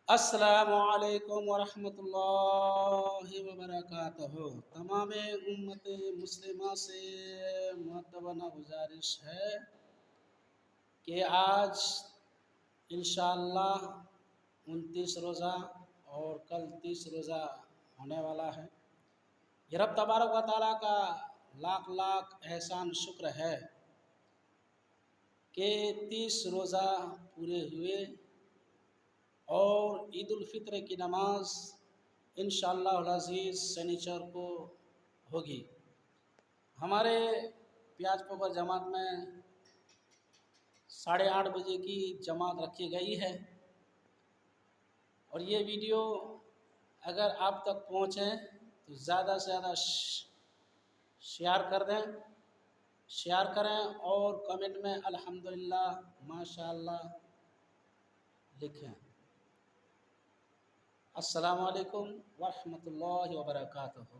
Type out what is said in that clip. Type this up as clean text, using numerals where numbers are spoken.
अस्सलामुअलैकुम वरहमतुल्लाहि वबरकातुहू। तमाम उम्मत मुस्लिमा से मुअत्तबना गुजारिश है कि आज इंशाअल्लाह 29 रोज़ा और कल 30 रोज़ा होने वाला है। ये रब तबारक व तआला का लाख लाख एहसान शुक्र है कि 30 रोज़ा पूरे हुए और ईद उल फित्र की नमाज इंशाअल्लाह अज़ीज़ शनिचर को होगी। हमारे प्याजपोखर जमात में 8:30 बजे की जमात रखी गई है और ये वीडियो अगर आप तक पहुँचे तो ज़्यादा से ज़्यादा शेयर कर दें, शेयर करें और कमेंट में अल्हम्दुलिल्लाह माशाअल्लाह लिखें। अस्सलामु अलैकुम वरहमतुल्लाहि वबरकातुहू।